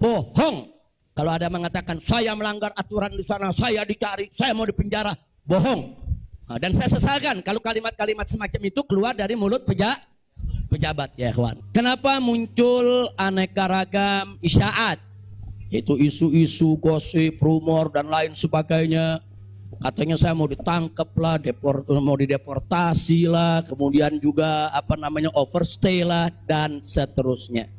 bohong. Kalau ada mengatakan saya melanggar aturan di sana, saya dicari, saya mau dipenjara, bohong. Nah, dan saya sesalkan kalau kalimat-kalimat semacam itu keluar dari mulut pejabat ya kawan. Kenapa muncul aneka ragam isyaat? Itu isu-isu, gosip, rumor dan lain sebagainya. Katanya saya mau ditangkap lah, mau dideportasi lah, kemudian juga overstay lah dan seterusnya.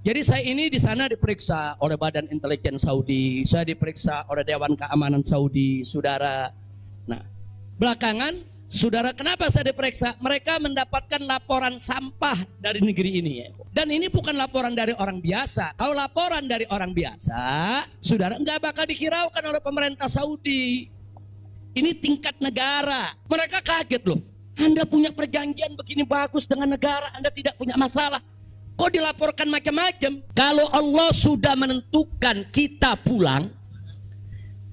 Jadi saya ini di sana diperiksa oleh Badan Intelijen Saudi, saya diperiksa oleh Dewan Keamanan Saudi, saudara. Nah, belakangan, saudara, kenapa saya diperiksa? Mereka mendapatkan laporan sampah dari negeri ini. Ya. Dan ini bukan laporan dari orang biasa. Kalau laporan dari orang biasa, saudara, nggak bakal dihiraukan oleh pemerintah Saudi. Ini tingkat negara. Mereka kaget loh. Anda punya perjanjian begini bagus dengan negara, Anda tidak punya masalah. Kok dilaporkan macam-macam? Kalau Allah sudah menentukan kita pulang,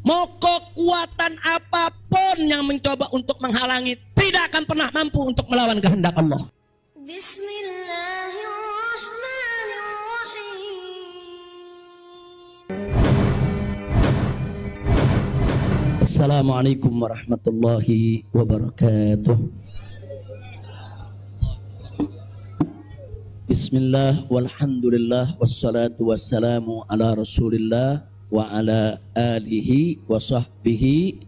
mau kekuatan apapun yang mencoba untuk menghalangi tidak akan pernah mampu untuk melawan kehendak Allah. Bismillahirrahmanirrahim. Assalamualaikum warahmatullahi wabarakatuh. Bismillah walhamdulillah wassalatu wassalamu ala rasulillah wa ala alihi wa sahbihi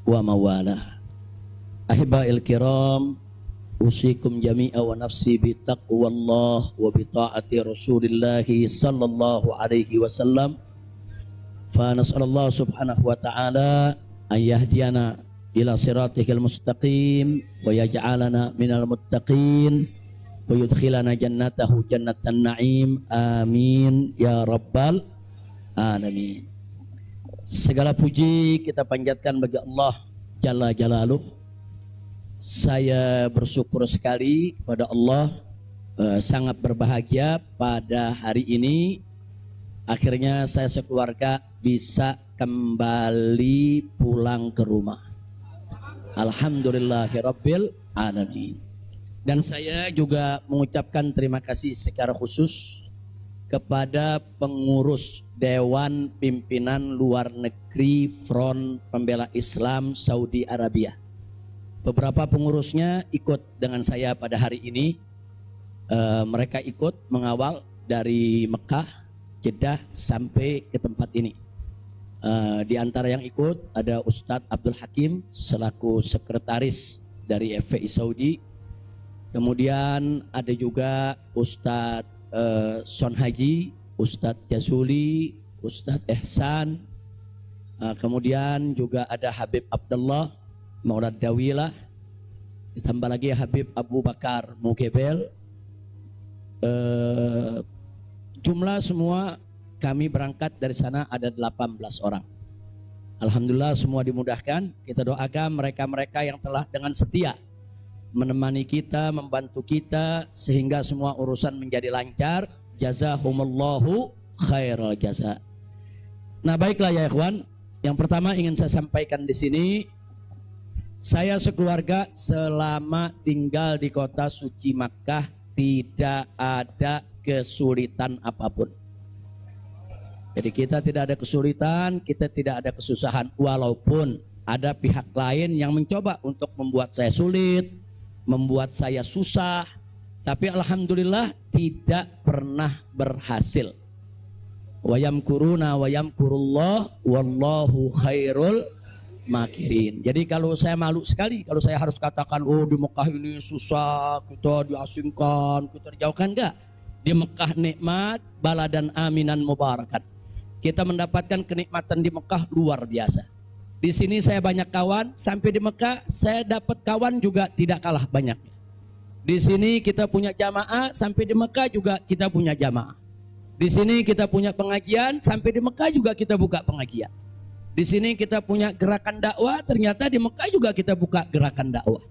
wa mawalah. Ahiba'il kiram, usikum jami'a wa nafsi bi taqwallah wa bi ta'ati rasulillah sallallahu alaihi wasallam. Fa nas'alallah subhanahu wa ta'ala an yahdiyana ila siratihil mustaqim wa yaj'alana minal muttaqin wa yudkhilana jannatahu jannatan na'im, amin ya rabbal alamin. Segala puji kita panjatkan bagi Allah Jalla Jalaluh. Saya bersyukur sekali kepada Allah, sangat berbahagia pada hari ini akhirnya saya sekeluarga bisa kembali pulang ke rumah. Alhamdulillahirabbil alamin. Dan saya juga mengucapkan terima kasih secara khusus kepada pengurus Dewan Pimpinan Luar Negeri Front Pembela Islam Saudi Arabia. Beberapa pengurusnya ikut dengan saya pada hari ini. Mereka ikut mengawal dari Mekah, Jeddah sampai ke tempat ini. Di antara yang ikut ada Ustadz Abdul Hakim selaku sekretaris dari FPI Saudi. Kemudian ada juga Ustadz Son Haji, Ustadz Jasuli, Ustadz Ehsan. Kemudian juga ada Habib Abdullah Maulad Dawilah. Ditambah lagi Habib Abu Bakar Mugebel. Jumlah semua kami berangkat dari sana ada 18 orang. Alhamdulillah semua dimudahkan. Kita doakan mereka-mereka yang telah dengan setia menemani kita, membantu kita sehingga semua urusan menjadi lancar. Jazahumullahu khairal jaza. Nah, baiklah ya ikhwan. Yang pertama ingin saya sampaikan di sini, saya sekeluarga selama tinggal di kota suci Makkah tidak ada kesulitan apapun. Jadi kita tidak ada kesulitan, kita tidak ada kesusahan, walaupun ada pihak lain yang mencoba untuk membuat saya sulit, membuat saya susah, tapi alhamdulillah tidak pernah berhasil. Wa yamkuruna wa yamkurullah wallahu khairul makirin. Jadi kalau saya malu sekali kalau saya harus katakan, oh di Mekah ini susah, kita diasingkan, kita dijauhkan. Enggak. Di Mekah nikmat, baladan aminan mubarakat. Kita mendapatkan kenikmatan di Mekah luar biasa. Di sini saya banyak kawan, sampai di Mekah saya dapat kawan juga tidak kalah banyaknya. Di sini kita punya jamaah, sampai di Mekah juga kita punya jamaah. Di sini kita punya pengajian, sampai di Mekah juga kita buka pengajian. Di sini kita punya gerakan dakwah, ternyata di Mekah juga kita buka gerakan dakwah.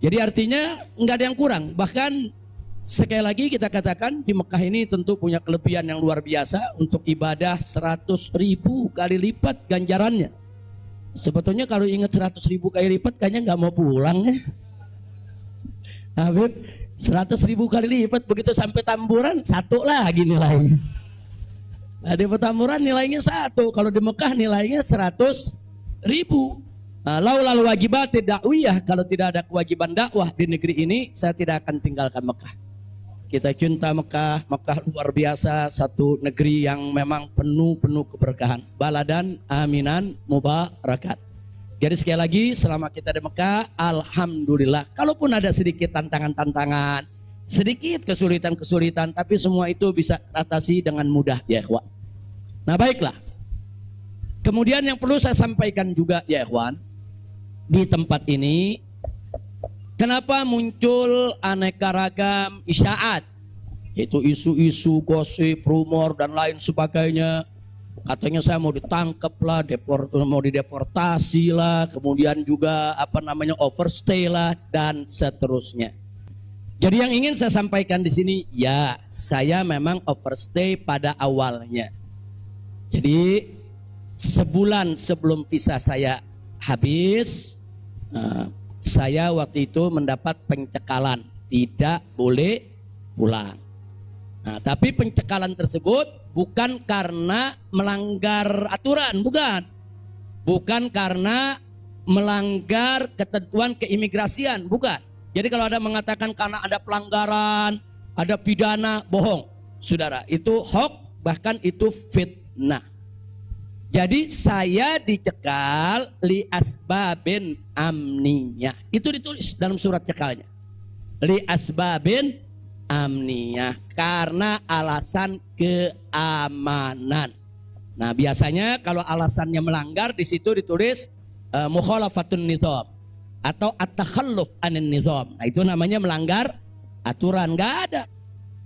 Jadi artinya nggak ada yang kurang. Bahkan sekali lagi kita katakan di Mekah ini tentu punya kelebihan yang luar biasa untuk ibadah 100.000 kali lipat ganjarannya. Sebetulnya kalau ingat 100.000 kali lipat kayaknya nggak mau pulang ya. Habib 100.000 kali lipat begitu sampai Tamburan satu lagi nilainya. Nah, di Petamburan nilainya 1, kalau di Mekah nilainya 100.000. Laulal wajibat dakwiyah, kalau tidak ada kewajiban dakwah di negeri ini, saya tidak akan tinggalkan Mekah. Kita cinta Mekah, Mekah luar biasa, satu negeri yang memang penuh keberkahan. Baladan aminan mubarakat. Jadi sekali lagi, selama kita di Mekah, alhamdulillah. Kalaupun ada sedikit tantangan-tantangan, sedikit kesulitan-kesulitan, tapi semua itu bisa atasi dengan mudah, ya ikhwan. Nah, baiklah. Kemudian yang perlu saya sampaikan juga, ya ikhwan, di tempat ini, kenapa muncul aneka ragam isyaat, yaitu isu-isu, gosip, rumor dan lain sebagainya. Katanya saya mau ditangkap lah, mau dideportasi lah, kemudian juga overstay lah dan seterusnya. Jadi yang ingin saya sampaikan di sini, ya saya memang overstay pada awalnya. Jadi sebulan sebelum visa saya habis, saya waktu itu mendapat pencekalan, tidak boleh pulang. Nah, tapi pencekalan tersebut bukan karena melanggar aturan, bukan karena melanggar ketentuan keimigrasian, bukan. Jadi kalau ada mengatakan karena ada pelanggaran, ada pidana, bohong, saudara. Itu hoax, bahkan itu fitnah. Jadi saya dicekal li asbabin amniyah. Itu ditulis dalam surat cekalnya. Li asbabin amniyah, karena alasan keamanan. Nah, biasanya kalau alasannya melanggar di situ ditulis mukhalafatun nizam atau at-takhalluf anin nizam. Nah, itu namanya melanggar aturan. Enggak ada.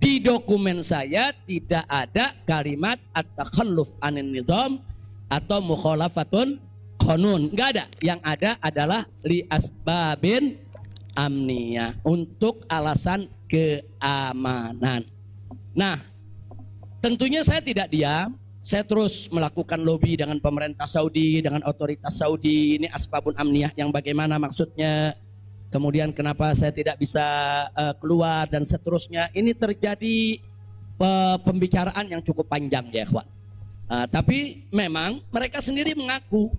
Di dokumen saya tidak ada kalimat at-takhalluf anin nizam atau mukhalafatun qanun, enggak ada. Yang ada adalah li asbabin amniyah, untuk alasan keamanan. Nah, tentunya saya tidak diam, saya terus melakukan lobby dengan pemerintah Saudi, dengan otoritas Saudi. Ini asbabun amniyah yang bagaimana maksudnya, kemudian kenapa saya tidak bisa keluar dan seterusnya. Ini terjadi pembicaraan yang cukup panjang, ya ikhwan. Tapi memang mereka sendiri mengaku.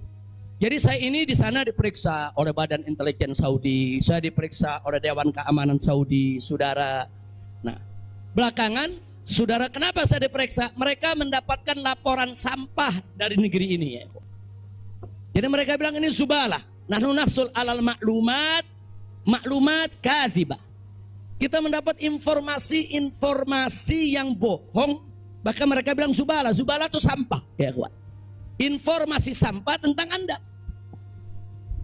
Jadi saya ini di sana diperiksa oleh Badan Intelijen Saudi, saya diperiksa oleh Dewan Keamanan Saudi, saudara. Nah, belakangan, saudara, kenapa saya diperiksa? Mereka mendapatkan laporan sampah dari negeri ini, ya. Jadi mereka bilang ini zubalah. Nahnu nahsul alal maklumat kadzibah. Kita mendapat informasi yang bohong. Bahkan mereka bilang zubalah itu sampah, ya kawan. Informasi sampah tentang Anda.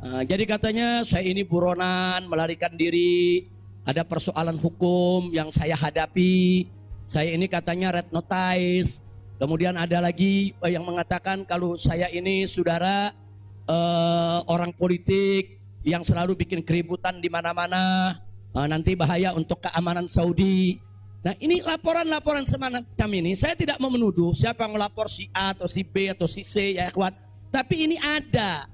Jadi katanya saya ini buronan, melarikan diri, ada persoalan hukum yang saya hadapi. Saya ini katanya red notice. Kemudian ada lagi yang mengatakan kalau saya ini saudara orang politik yang selalu bikin keributan di mana-mana, nanti bahaya untuk keamanan Saudi. Nah, ini laporan-laporan semacam ini, saya tidak mau menuduh siapa yang melapor, si A atau si B atau si C, ya ikhwan. Tapi ini ada.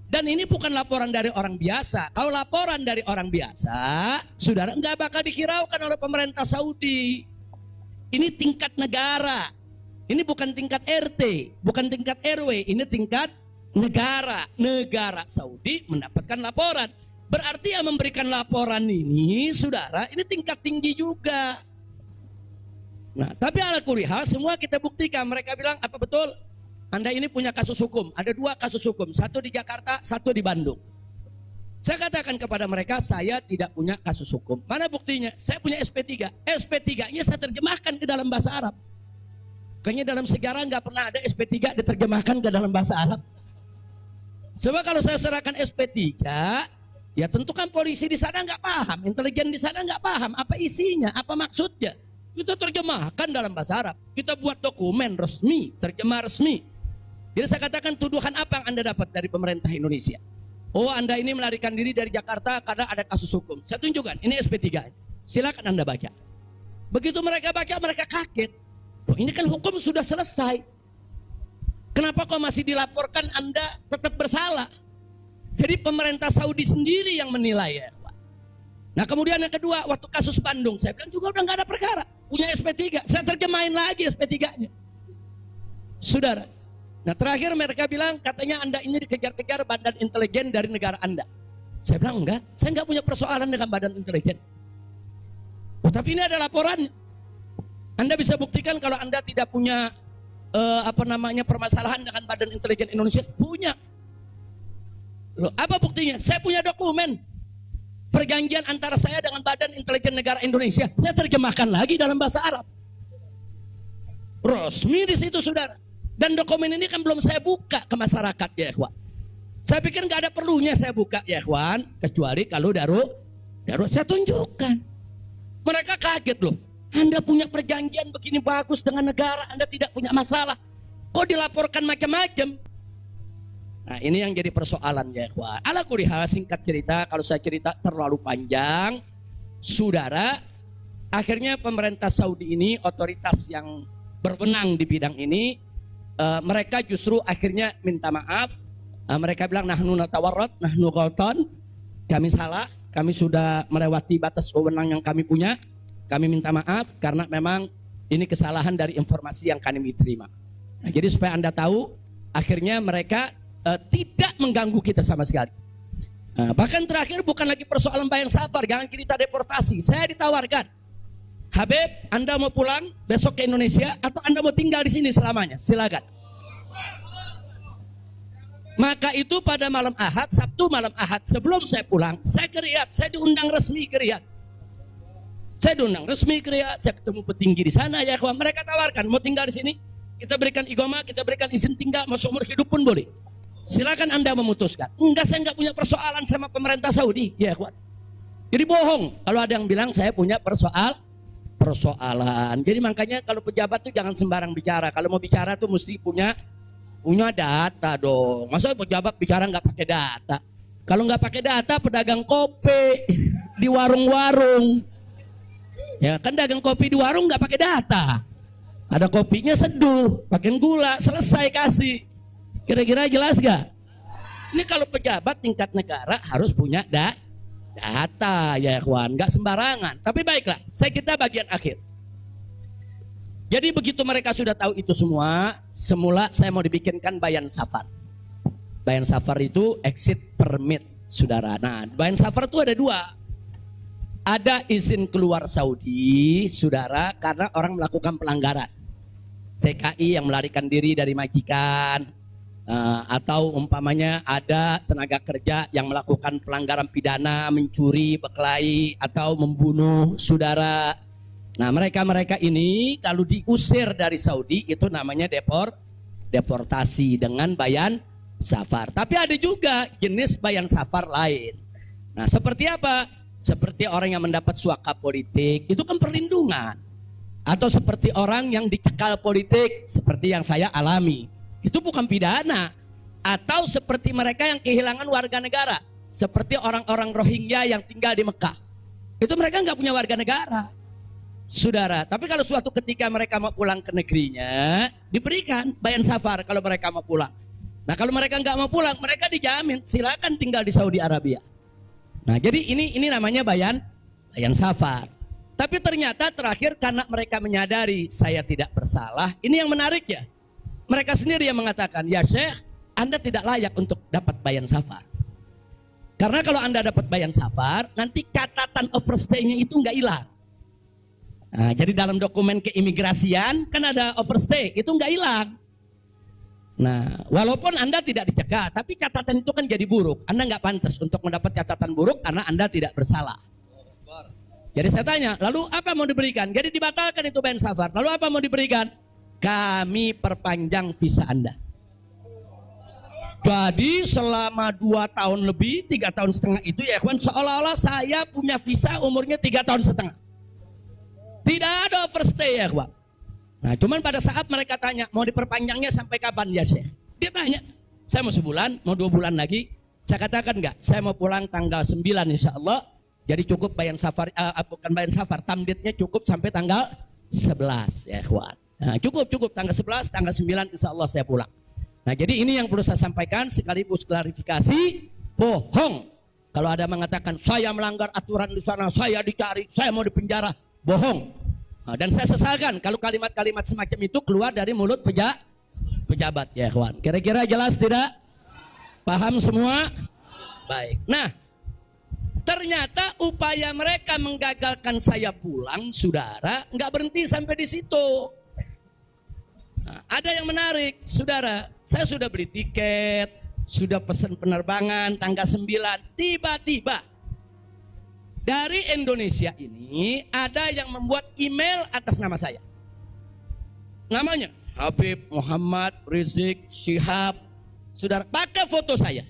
Dan ini bukan laporan dari orang biasa. Kalau laporan dari orang biasa, saudara, enggak bakal dihiraukan oleh pemerintah Saudi. Ini tingkat negara. Ini bukan tingkat RT, bukan tingkat RW, ini tingkat negara. Negara Saudi mendapatkan laporan. Berarti yang memberikan laporan ini, saudara, ini tingkat tinggi juga. Nah, tapi ala kulli hal semua kita buktikan. Mereka bilang, apa betul? Anda ini punya kasus hukum. Ada 2 kasus hukum. 1 di Jakarta, 1 di Bandung. Saya katakan kepada mereka, saya tidak punya kasus hukum. Mana buktinya? Saya punya SP3. SP3-nya saya terjemahkan ke dalam bahasa Arab. Kayaknya dalam sejarah nggak pernah ada SP3 diterjemahkan ke dalam bahasa Arab. Sebab kalau saya serahkan SP3, ya tentu kan polisi di sana nggak paham. Intelijen di sana nggak paham. Apa isinya, apa maksudnya. Kita terjemahkan dalam bahasa Arab. Kita buat dokumen resmi, terjemah resmi. Jadi saya katakan, tuduhan apa yang Anda dapat dari pemerintah Indonesia? Oh, Anda ini melarikan diri dari Jakarta karena ada kasus hukum. Saya tunjukkan, ini SP3. Silakan Anda baca. Begitu mereka baca, mereka kaget. Oh, ini kan hukum sudah selesai. Kenapa kok masih dilaporkan Anda tetap bersalah? Jadi pemerintah Saudi sendiri yang menilai, ya. Nah, kemudian yang kedua, waktu kasus Bandung, saya bilang juga udah nggak ada perkara, punya SP3, saya terjemahin lagi SP3-nya. Saudara. Nah terakhir mereka bilang katanya Anda ini dikejar-kejar badan intelijen dari negara Anda. Saya bilang enggak, saya enggak punya persoalan dengan badan intelijen. Oh tapi ini ada laporan. Anda bisa buktikan kalau Anda tidak punya permasalahan dengan badan intelijen Indonesia? Punya. Loh, apa buktinya? Saya punya dokumen perjanjian antara saya dengan badan intelijen negara Indonesia. Saya terjemahkan lagi dalam bahasa Arab. Resmi di situ saudara. Dan dokumen ini kan belum saya buka ke masyarakat ya ikhwan. Saya pikir nggak ada perlunya saya buka ya ikhwan, kecuali kalau darurat saya tunjukkan. Mereka kaget loh. Anda punya perjanjian begini bagus dengan negara, Anda tidak punya masalah. Kok dilaporkan macam-macam? Nah ini yang jadi persoalan ya ikhwan. Ala kulli hal, singkat cerita, kalau saya cerita terlalu panjang, saudara, akhirnya pemerintah Saudi ini, otoritas yang berwenang di bidang ini, mereka justru akhirnya minta maaf. Mereka bilang nahnu natawarrat, nahnu ghaltan, kami salah, kami sudah melewati batas wewenang yang kami punya. Kami minta maaf karena memang ini kesalahan dari informasi yang kami terima. Nah, jadi supaya Anda tahu, akhirnya mereka tidak mengganggu kita sama sekali. Bahkan terakhir bukan lagi persoalan bayang safar, jangan kita deportasi. Saya ditawarkan, Habib, Anda mau pulang besok ke Indonesia atau Anda mau tinggal di sini selamanya? Silakan. Maka itu pada malam Ahad, Sabtu malam Ahad, sebelum saya pulang, saya ke Riyadh, saya diundang resmi ke Riyadh. Saya diundang resmi ke Riyadh, saya ketemu petinggi di sana ya kawan. Mereka tawarkan, mau tinggal di sini, kita berikan iqamah, kita berikan izin tinggal, mau seumur hidup pun boleh. Silakan Anda memutuskan. Enggak, saya enggak punya persoalan sama pemerintah Saudi, ya kawan. Jadi bohong kalau ada yang bilang saya punya persoalan. Jadi makanya kalau pejabat tuh jangan sembarang bicara. Kalau mau bicara tuh mesti punya data dong. Masa pejabat bicara nggak pakai data? Kalau nggak pakai data, pedagang kopi di warung-warung, ya kan dagang kopi di warung nggak pakai data. Ada kopinya seduh, pakai gula, selesai kasih. Kira-kira jelas gak? Ini kalau pejabat tingkat negara harus punya data ya kawan, nggak sembarangan. Tapi baiklah, kita bagian akhir. Jadi begitu mereka sudah tahu itu semua, semula saya mau dibikinkan bayan safar. Bayan safar itu exit permit, saudara. Nah, bayan safar itu ada dua. Ada izin keluar Saudi, saudara, karena orang melakukan pelanggaran. TKI yang melarikan diri dari majikan, atau umpamanya ada tenaga kerja yang melakukan pelanggaran pidana, mencuri, berkelahi, atau membunuh saudara. Nah mereka ini kalau diusir dari Saudi itu namanya deportasi dengan bayan safar. Tapi ada juga jenis bayan safar lain. Nah seperti apa? Seperti orang yang mendapat suaka politik, itu kan perlindungan. Atau seperti orang yang dicekal politik, seperti yang saya alami, itu bukan pidana. Atau seperti mereka yang kehilangan warga negara, seperti orang-orang Rohingya yang tinggal di Mekah, itu mereka nggak punya warga negara, saudara. Tapi kalau suatu ketika mereka mau pulang ke negerinya, diberikan bayan safar kalau mereka mau pulang. Nah kalau mereka nggak mau pulang, mereka dijamin silakan tinggal di Saudi Arabia. Nah jadi ini namanya bayan safar. Tapi ternyata terakhir karena mereka menyadari saya tidak bersalah, ini yang menarik ya. Mereka sendiri yang mengatakan, ya Syekh, Anda tidak layak untuk dapat bayan safar. Karena kalau Anda dapat bayan safar, nanti catatan overstay-nya itu nggak hilang. Nah, jadi dalam dokumen keimigrasian kan ada overstay, itu nggak hilang. Nah, walaupun Anda tidak dicegat, tapi catatan itu kan jadi buruk. Anda nggak pantas untuk mendapat catatan buruk karena Anda tidak bersalah. Jadi saya tanya, lalu apa mau diberikan? Jadi dibatalkan itu bayan safar. Lalu apa mau diberikan? Kami perpanjang visa Anda. Jadi selama 2 tahun lebih, 3 tahun setengah itu ya kawan, seolah-olah saya punya visa umurnya 3 tahun setengah. Tidak ada overstay ya kawan. Nah cuman pada saat mereka tanya, mau diperpanjangnya sampai kapan ya Syekh? Dia tanya, saya mau sebulan, mau 2 bulan lagi. Saya katakan enggak, saya mau pulang tanggal 9 insya Allah. Jadi cukup bayan safar, bukan bayan safar, tamdidnya cukup sampai tanggal 11 ya kawan. Nah, cukup tanggal 11, tanggal 9 insya Allah saya pulang. Nah jadi ini yang perlu saya sampaikan sekaligus klarifikasi, bohong. Kalau ada mengatakan saya melanggar aturan di sana, saya dicari, saya mau dipenjara, bohong. Nah, dan saya sesalkan kalau kalimat-kalimat semacam itu keluar dari mulut pejabat ya kawan. Kira-kira jelas tidak? Paham semua? Baik. Nah, ternyata upaya mereka menggagalkan saya pulang, saudara, nggak berhenti sampai di situ. Nah, ada yang menarik, saudara. Saya sudah beli tiket, sudah pesan penerbangan tanggal 9. Tiba-tiba dari Indonesia ini ada yang membuat email atas nama saya. Namanya Habib Muhammad Rizik Syihab. Saudara, pakai foto saya.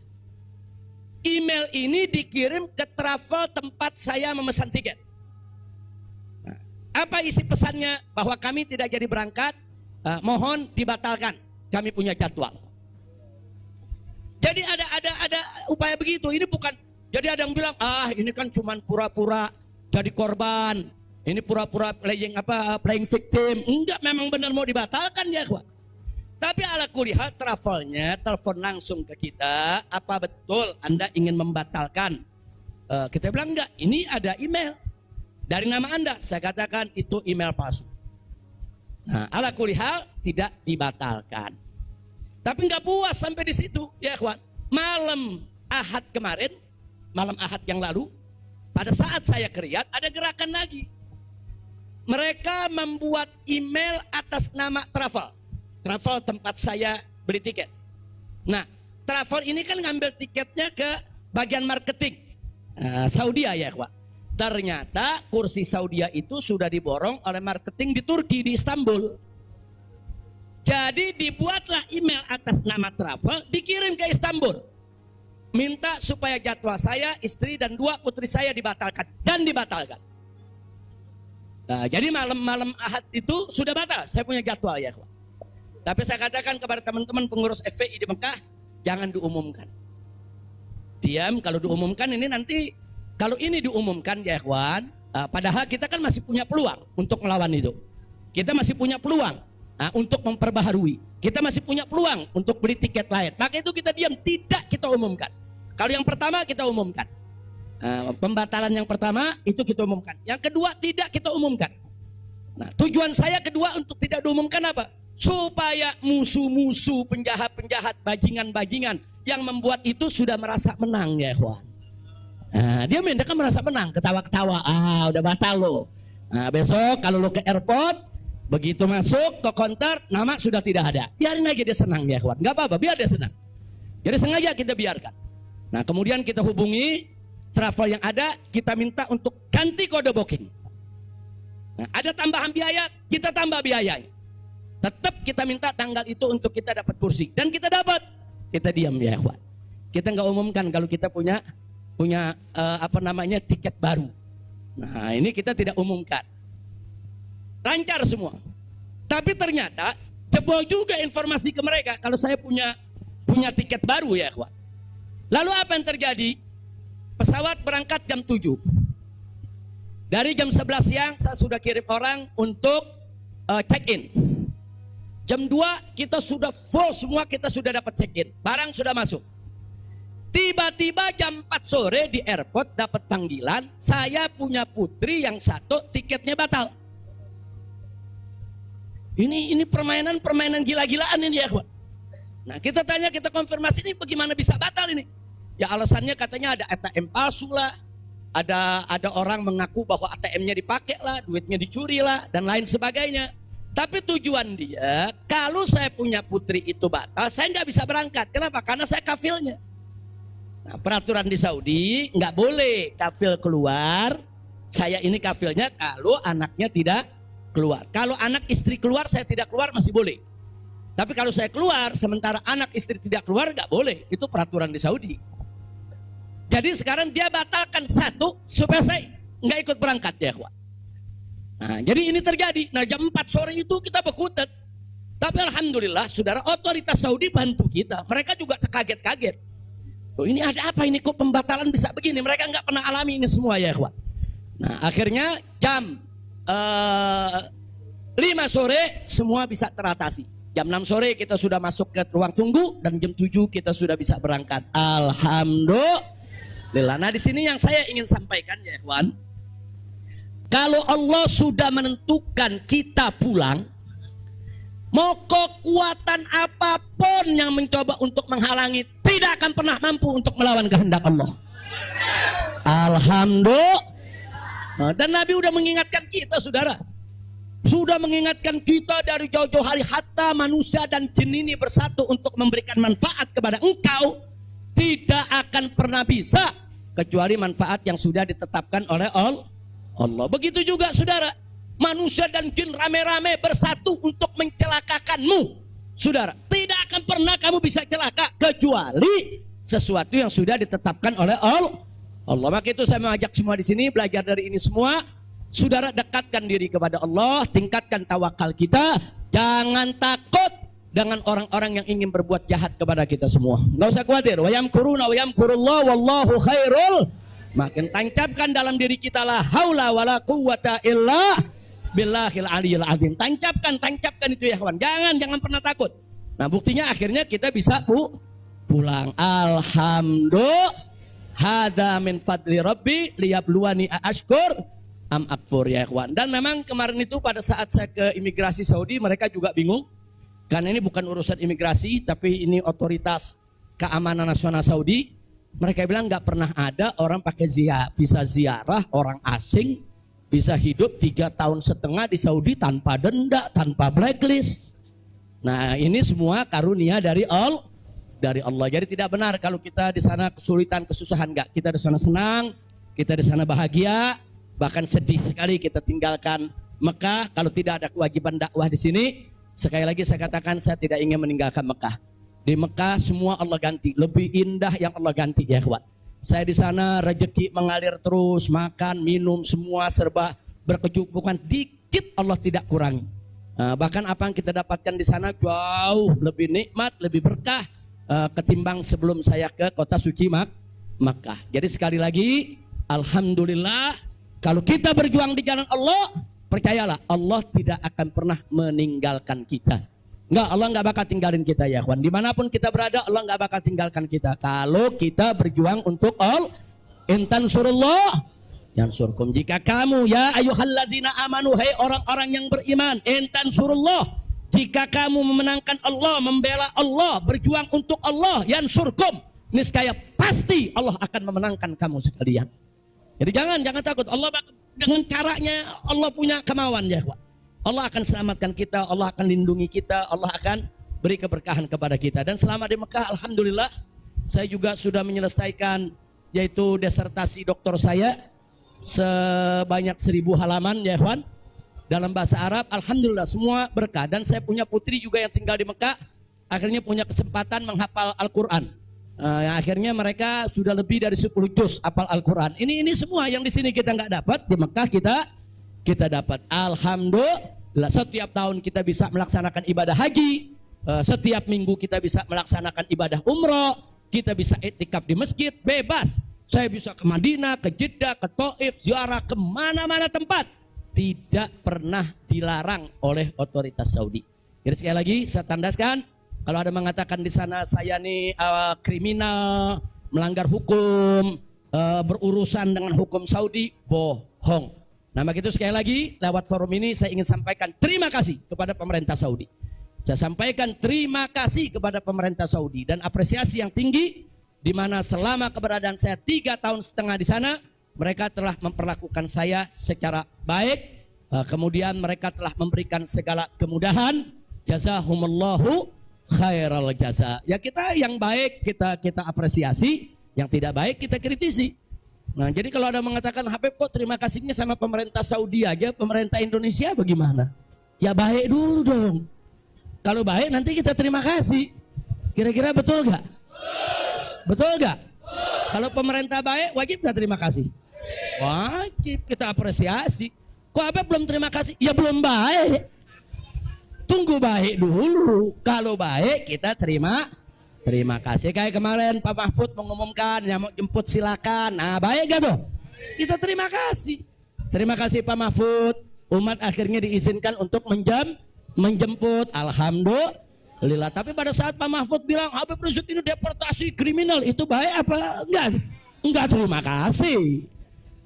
Email ini dikirim ke travel tempat saya memesan tiket. Nah, apa isi pesannya? Bahwa kami tidak jadi berangkat, mohon dibatalkan. Kami punya jadwal. Jadi ada upaya begitu. Ini bukan. Jadi ada yang bilang, ini kan cuma pura-pura jadi korban. Ini pura-pura playing victim. Enggak, memang benar mau dibatalkan ya, kawan. Tapi ala kulihat travelnya telepon langsung ke kita, apa betul Anda ingin membatalkan? Kita bilang enggak, ini ada email dari nama Anda. Saya katakan itu email palsu. Nah, ala kulihat tidak dibatalkan. Tapi enggak puas sampai di situ, ya kawan. Malam Ahad kemarin, malam Ahad yang lalu, pada saat saya ke Riyadh, ada gerakan lagi. Mereka membuat email atas nama travel tempat saya beli tiket. Nah, travel ini kan ngambil tiketnya ke bagian marketing Saudi ya, Pak. Ternyata kursi Saudi itu sudah diborong oleh marketing di Turki, di Istanbul. Jadi dibuatlah email atas nama travel, dikirim ke Istanbul. Minta supaya jadwal saya, istri dan 2 putri saya dibatalkan. Dan dibatalkan. Nah, jadi malam Ahad itu sudah batal. Saya punya jadwal ya, Pak. Tapi saya katakan kepada teman-teman pengurus FPI di Mekah, jangan diumumkan. Diam, kalau diumumkan ini nanti, kalau ini diumumkan ya ikhwan, padahal kita kan masih punya peluang untuk melawan itu. Kita masih punya peluang untuk memperbaharui. Kita masih punya peluang untuk beli tiket lain. Maka itu kita diam, tidak kita umumkan. Kalau yang pertama kita umumkan. Pembatalan yang pertama itu kita umumkan. Yang kedua tidak kita umumkan. Nah, tujuan saya kedua untuk tidak diumumkan apa? Supaya musuh-musuh, penjahat-penjahat, bajingan-bajingan yang membuat itu sudah merasa menang ya ikhwan. Dia mereka merasa menang, ketawa-ketawa, udah batal lo. Nah, besok kalau lo ke airport, begitu masuk ke counter, nama sudah tidak ada. Biarin aja dia senang ya ikhwan, nggak apa-apa, biar dia senang. Jadi sengaja kita biarkan. Nah, kemudian kita hubungi travel yang ada, kita minta untuk ganti kode booking. Nah, ada tambahan biaya, kita tambah biayanya. Tetap kita minta tanggal itu untuk kita dapat kursi. Dan kita dapat. Kita diam ya ikhwan. Kita nggak umumkan kalau kita punya tiket baru. Nah, ini kita tidak umumkan. Lancar semua. Tapi ternyata jebol juga informasi ke mereka kalau saya punya tiket baru ya ikhwan. Lalu apa yang terjadi? Pesawat berangkat jam 7. Dari jam 11 siang saya sudah kirim orang untuk check-in. Jam 2 kita sudah full semua, kita sudah dapat check-in. Barang sudah masuk. Tiba-tiba jam 4 sore di airport dapat panggilan, saya punya putri yang satu tiketnya batal. Ini permainan gila-gilaan ini ya, kawan. Nah, kita tanya, kita konfirmasi ini bagaimana bisa batal ini? Ya alasannya katanya ada ATM palsu lah. Ada orang mengaku bahwa ATM-nya dipakai lah, duitnya dicuri lah, dan lain sebagainya. Tapi tujuan dia, kalau saya punya putri itu batal, saya nggak bisa berangkat. Kenapa? Karena saya kafilnya. Nah, peraturan di Saudi nggak boleh kafil keluar. Saya ini kafilnya kalau anaknya tidak keluar. Kalau anak istri keluar, saya tidak keluar masih boleh. Tapi kalau saya keluar, sementara anak istri tidak keluar, nggak boleh. Itu peraturan di Saudi. Jadi sekarang dia batalkan satu supaya saya nggak ikut berangkat ya, kawan. Nah, jadi ini terjadi. Nah, jam 4 sore itu kita berkutat. Tapi alhamdulillah, saudara, otoritas Saudi bantu kita. Mereka juga terkaget-kaget. Oh, ini ada apa ini? Kok pembatalan bisa begini? Mereka nggak pernah alami ini semua ya, kawan. Nah, akhirnya jam 5 sore semua bisa teratasi. Jam 6 sore kita sudah masuk ke ruang tunggu dan jam 7 kita sudah bisa berangkat. Alhamdulillah. Nah, di sini yang saya ingin sampaikan ya, kawan. Kalau Allah sudah menentukan kita pulang, Mau kekuatan apapun yang mencoba untuk menghalangi, tidak akan pernah mampu untuk melawan kehendak Allah. Alhamdulillah. Dan Nabi udah mengingatkan kita, saudara. Sudah mengingatkan kita dari jauh-jauh hari, hatta manusia dan jin ini bersatu untuk memberikan manfaat kepada engkau, tidak akan pernah bisa kecuali manfaat yang sudah ditetapkan oleh Allah. Begitu juga saudara, manusia dan jin rame-rame bersatu untuk mencelakakanmu. Saudara, tidak akan pernah kamu bisa celaka kecuali sesuatu yang sudah ditetapkan oleh Allah. Maka itu saya mengajak semua di sini belajar dari ini semua. Saudara, dekatkan diri kepada Allah, tingkatkan tawakal kita, jangan takut dengan orang-orang yang ingin berbuat jahat kepada kita semua. Enggak usah khawatir. Wa yamkuruna wa yamkurullah wallahu khairul. Makin tancapkan dalam diri kita la haula wala quwwata illa billahil aliyil azim. Tancapkan itu ya kawan. Jangan pernah takut. Nah, buktinya akhirnya kita bisa pulang. Alhamdulillah. Hada min fadli rabbi liyabluwani ashkur am akfur ya ikhwan. Dan memang kemarin itu pada saat saya ke imigrasi Saudi, mereka juga bingung. Karena ini bukan urusan imigrasi, tapi ini otoritas keamanan nasional Saudi. Mereka bilang nggak pernah ada orang pakai bisa ziarah orang asing, bisa hidup 3,5 tahun di Saudi tanpa denda, tanpa blacklist. Nah, ini semua karunia dari Allah. Jadi tidak benar kalau kita di sana kesulitan, kesusahan, enggak. Kita di sana senang, kita di sana bahagia. Bahkan sedih sekali kita tinggalkan Mekah kalau tidak ada kewajiban dakwah di sini. Sekali lagi saya katakan, saya tidak ingin meninggalkan Mekah. Di Mekah semua Allah ganti, lebih indah yang Allah ganti ya kawan. Saya di sana rezeki mengalir terus, makan, minum semua serba berkecukupan, dikit Allah tidak kurangi. Bahkan apa yang kita dapatkan di sana jauh lebih nikmat, lebih berkah ketimbang sebelum saya ke kota suci Makkah. Jadi sekali lagi, alhamdulillah. Kalau kita berjuang di jalan Allah, percayalah Allah tidak akan pernah meninggalkan kita. Allah nggak bakal tinggalin kita ya kawan. Dimanapun kita berada, Allah nggak bakal tinggalkan kita. Kalau kita berjuang untuk Allah, intan surullah yang surkum. Jika kamu ya ayyuhalladzina amanu, hai orang-orang yang beriman, intan surullah. Jika kamu memenangkan Allah, membela Allah, berjuang untuk Allah, yang surkum, niscaya pasti Allah akan memenangkan kamu sekalian. Jadi jangan takut. Allah dengan caranya Allah punya kemauan ya. Allah akan selamatkan kita, Allah akan lindungi kita, Allah akan beri keberkahan kepada kita. Dan selama di Mekah, alhamdulillah, saya juga sudah menyelesaikan yaitu disertasi doktor saya sebanyak 1000 halaman ya kawan. Dalam bahasa Arab, alhamdulillah semua berkah. Dan saya punya putri juga yang tinggal di Mekah, akhirnya punya kesempatan menghafal Al-Quran. Akhirnya mereka sudah lebih dari 10 juz hafal Al-Quran. Ini semua yang di sini kita nggak dapat, di Mekah kita dapat. Alhamdulillah, setiap tahun kita bisa melaksanakan ibadah haji, setiap minggu kita bisa melaksanakan ibadah umroh, kita bisa iktikaf di masjid bebas. Saya bisa ke Madinah, ke Jeddah, ke Taif, ziarah kemana-mana tempat. Tidak pernah dilarang oleh otoritas Saudi. Jadi sekali lagi saya tandaskan, kalau ada mengatakan di sana saya nih kriminal, melanggar hukum, berurusan dengan hukum Saudi, bohong. Nah, begitu sekali lagi lewat forum ini saya ingin sampaikan terima kasih kepada pemerintah Saudi. Saya sampaikan terima kasih kepada pemerintah Saudi dan apresiasi yang tinggi, di mana selama keberadaan saya 3,5 tahun di sana, mereka telah memperlakukan saya secara baik. Kemudian mereka telah memberikan segala kemudahan. Jazahumullahu khairal jaza. Ya kita yang baik kita apresiasi, yang tidak baik kita kritisi. Nah, jadi kalau ada mengatakan Habib kok terima kasihnya sama pemerintah Saudi aja, pemerintah Indonesia bagaimana? Ya baik dulu dong. Kalau baik nanti kita terima kasih. Kira-kira betul gak? Betul gak? Kalau pemerintah baik wajib gak terima kasih? Wajib, kita apresiasi. Kok Habib belum terima kasih? Ya belum baik. Tunggu baik dulu. Kalau baik kita terima kasih. Kayak kemarin Pak Mahfud mengumumkan yang mau jemput silakan. Nah, baik gak tuh? Kita terima kasih. Terima kasih Pak Mahfud. Umat akhirnya diizinkan untuk menjemput. Alhamdulillah. Tapi pada saat Pak Mahfud bilang Habib Rizik ini deportasi kriminal, itu baik apa enggak? Enggak terima kasih.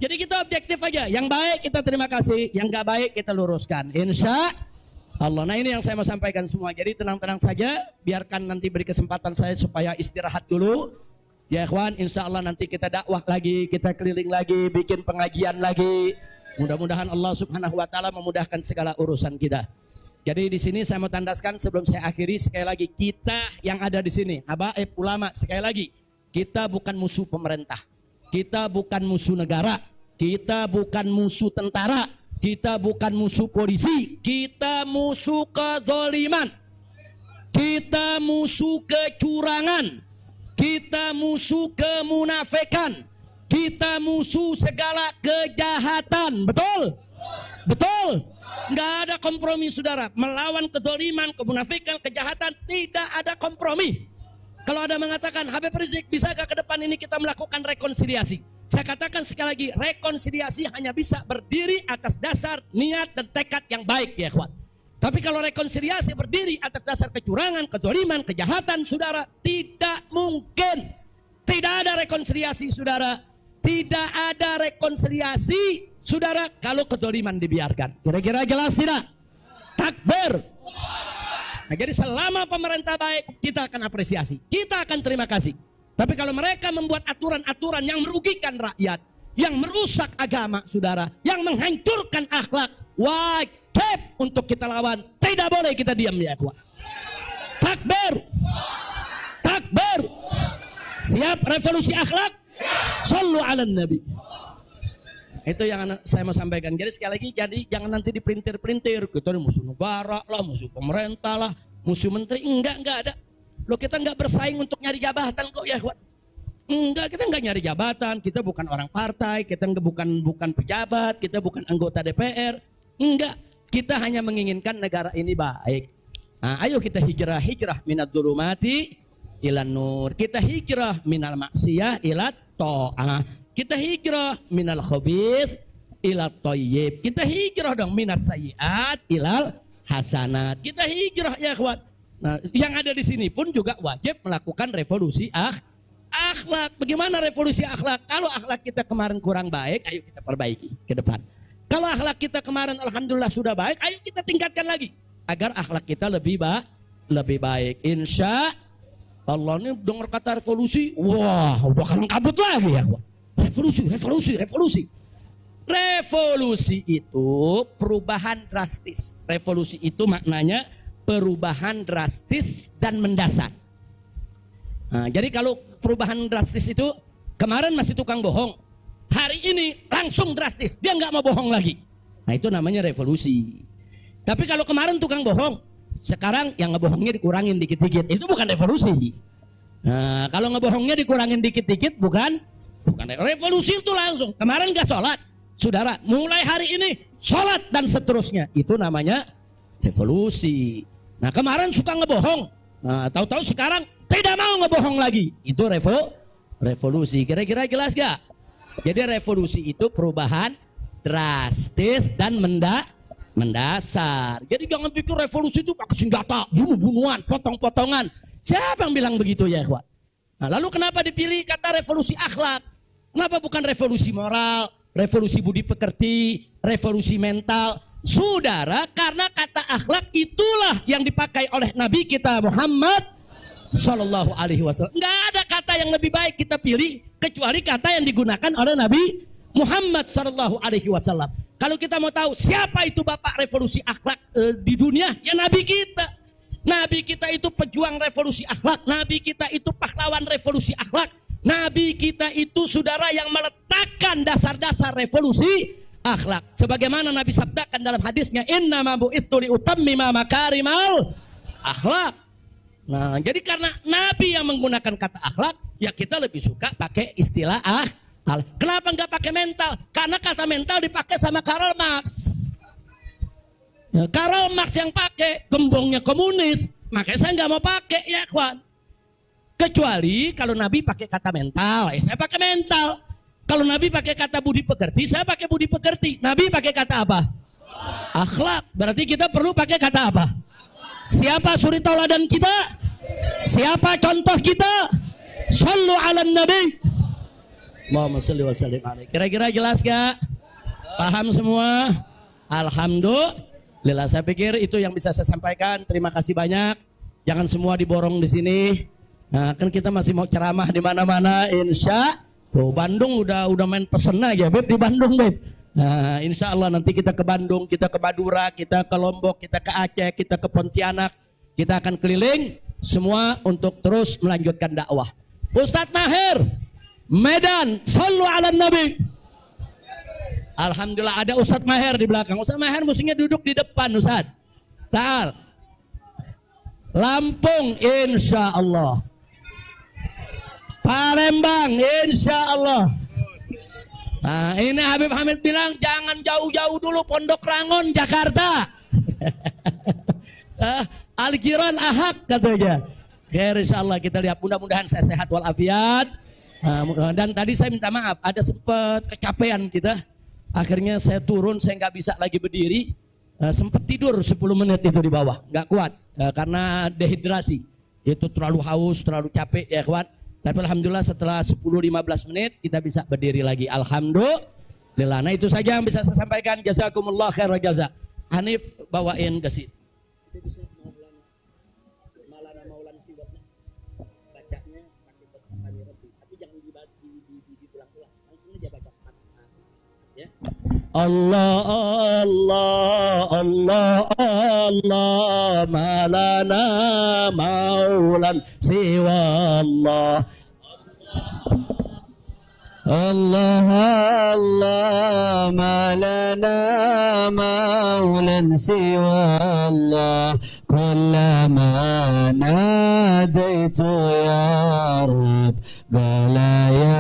Jadi kita objektif aja. Yang baik kita terima kasih, yang enggak baik kita luruskan. Allah. Nah ini yang saya mau sampaikan semua. Jadi tenang-tenang saja, biarkan nanti beri kesempatan saya supaya istirahat dulu. Ya ikhwan, insya Allah nanti kita dakwah lagi, kita keliling lagi, bikin pengajian lagi. Mudah-mudahan Allah Subhanahu wa taala memudahkan segala urusan kita. Jadi di sini saya mau tandaskan sebelum saya akhiri sekali lagi, kita yang ada di sini, habaib ulama, sekali lagi, kita bukan musuh pemerintah. Kita bukan musuh negara, kita bukan musuh tentara, kita bukan musuh polisi, kita musuh kezaliman, kita musuh kecurangan, kita musuh kemunafikan, kita musuh segala kejahatan. Betul? Betul? Nggak ada kompromi saudara. Melawan kezaliman, kemunafikan, kejahatan, tidak ada kompromi. Kalau ada mengatakan, Habib Rizik, bisakah ke depan ini kita melakukan rekonsiliasi? Saya katakan sekali lagi, rekonsiliasi hanya bisa berdiri atas dasar niat dan tekad yang baik ya ikhwan. Tapi kalau rekonsiliasi berdiri atas dasar kecurangan, kezaliman, kejahatan, saudara, tidak mungkin. Tidak ada rekonsiliasi, saudara. Tidak ada rekonsiliasi, saudara, kalau kezaliman dibiarkan. Kira-kira jelas tidak? Takbir. Nah, jadi selama pemerintah baik, kita akan apresiasi, kita akan terima kasih. Tapi kalau mereka membuat aturan-aturan yang merugikan rakyat, yang merusak agama, saudara, yang menghancurkan akhlak, wajib untuk kita lawan. Tidak boleh kita diam ya ikhwan. Takbir. Takbir. Siap revolusi akhlak? Shallu ala nabi. Itu yang saya mau sampaikan. Jadi sekali lagi, jadi jangan nanti dipelintir-pelintir. Kita ini musuh negara lah, musuh pemerintah lah, musuh menteri. Enggak ada. Loh, kita enggak bersaing untuk nyari jabatan kok ya. Enggak, kita enggak nyari jabatan. Kita bukan orang partai, kita bukan pejabat, kita bukan anggota DPR. Enggak, kita hanya menginginkan negara ini baik. Nah, ayo kita hijrah minad dzulumati ilan nur. Kita hijrah minal maksiyah ilat ta'ah. Kita hijrah minal khabith ila thayyib. Kita hijrah dong minas sayyiat ilal hasanat. Kita hijrah ya ikhwan. Nah, yang ada di sini pun juga wajib melakukan revolusi akhlak. Bagaimana revolusi akhlak? Kalau akhlak kita kemarin kurang baik, ayo kita perbaiki ke depan. Kalau akhlak kita kemarin alhamdulillah sudah baik, ayo kita tingkatkan lagi agar akhlak kita lebih baik. Insya Allah. Ini dengar kata revolusi, wah udah kalang kabut lagi ya. Revolusi. Revolusi itu perubahan drastis. Revolusi itu maknanya perubahan drastis dan mendasar. Nah, jadi kalau perubahan drastis itu kemarin masih tukang bohong, hari ini langsung drastis, dia nggak mau bohong lagi. Nah itu namanya revolusi. Tapi kalau kemarin tukang bohong, sekarang yang ngebohongnya dikurangin dikit-dikit, itu bukan revolusi. Nah, kalau ngebohongnya dikurangin dikit-dikit bukan revolusi. Itu langsung. Kemarin gak sholat, saudara, mulai hari ini sholat dan seterusnya. Itu namanya revolusi. Nah kemarin suka ngebohong, nah tahu-tahu sekarang tidak mau ngebohong lagi. Itu revolusi. Kira-kira jelas gak? Jadi revolusi itu perubahan drastis dan mendasar. Jadi jangan pikir revolusi itu pakai senjata, bunuh-bunuhan, potong-potongan. Siapa yang bilang begitu ya ikhwan? Nah, lalu kenapa dipilih kata revolusi akhlak? Kenapa bukan revolusi moral, revolusi budi pekerti, revolusi mental? Saudara, karena kata akhlak itulah yang dipakai oleh Nabi kita Muhammad Sallallahu Alaihi Wasallam. Nggak ada kata yang lebih baik kita pilih kecuali kata yang digunakan oleh Nabi Muhammad Sallallahu Alaihi Wasallam. Kalau kita mau tahu siapa itu bapak revolusi akhlak di dunia, ya Nabi kita. Nabi kita itu pejuang revolusi akhlak. Nabi kita itu pahlawan revolusi akhlak. Nabi kita itu saudara yang meletakkan dasar-dasar revolusi akhlak. Sebagaimana Nabi sabdakan dalam hadisnya, innama bu'itsu liutammima makarimal akhlak. Nah, jadi karena Nabi yang menggunakan kata akhlak, ya kita lebih suka pakai istilah akhlak. Kenapa enggak pakai mental? Karena kata mental dipakai sama Karl Marx. Ya, Karl Marx yang pakai, gembongnya komunis, makanya saya nggak mau pakai ya kawan. Kecuali kalau Nabi pakai kata mental, ya saya pakai mental. Kalau Nabi pakai kata budi pekerti, saya pakai budi pekerti. Nabi pakai kata apa? Akhlak. Berarti kita perlu pakai kata apa? Siapa suri tauladan kita? Siapa contoh kita? Shallu ala nabi. Allahumma shalli wa sallim alaihi. Kira-kira jelas gak? Paham semua? Alhamdulillah. Lila, saya pikir itu yang bisa saya sampaikan. Terima kasih banyak. Jangan semua diborong di sini. Nah, kan kita masih mau ceramah di mana-mana, insya. Tuh, Bandung udah main pesen aja, Beb, di Bandung, Beb. Nah, insya Allah nanti kita ke Bandung, kita ke Madura, kita ke Lombok, kita ke Aceh, kita ke Pontianak. Kita akan keliling semua untuk terus melanjutkan dakwah. Ustadz Maher, Medan, sallu ala Nabi. Alhamdulillah ada Ustadz Maher di belakang. Ustadz Maher mestinya duduk di depan, Ustadz. Ta'al. Lampung, insya Allah. Palembang, insya Allah. Nah, ini Habib Hamid bilang jangan jauh-jauh dulu, Pondok Rangon, Jakarta. Al-Jiran Ahak katanya. Khair, insya Allah kita lihat, mudah-mudahan saya sehat walafiat. Dan tadi saya minta maaf, ada sempat kecapean kita. Akhirnya saya turun, saya nggak bisa lagi berdiri. Sempat tidur 10 menit itu di bawah, nggak kuat karena dehidrasi. Itu terlalu haus, terlalu capek ya kawan. Tapi alhamdulillah setelah 10-15 menit kita bisa berdiri lagi. Alhamdulillah. Nah itu saja yang bisa saya sampaikan. Jazakumullah khairal jaza. Hanif bawain ke sini. Allah Allah Allah Allah malana maulan siwa Allah Allah Allah malana maulan siwa Allah kullama nadaitu ya Rabb qala ya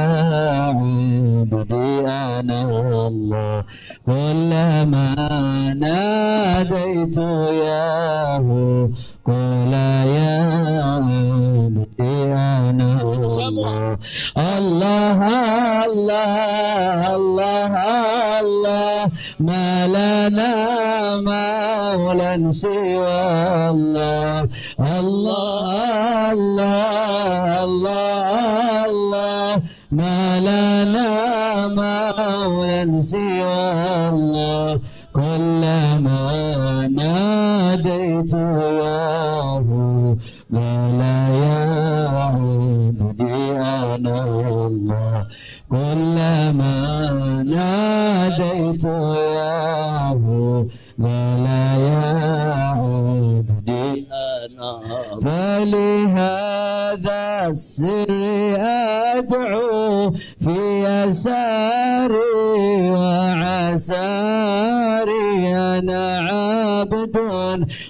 abdi ana Allah kullama nadaitu ya qala ya abdi ana Allah Allah Allah Allah ma lana maulan siwa Allah Allah Allah Allah Allah ma lana maulan siwa Allah kullama nadaitu yahu qala ya abdi ana Allah kullama nadaitu yahu qala ya abdi ana فلهذا السر أدعو في يساري وعساري أنا عبد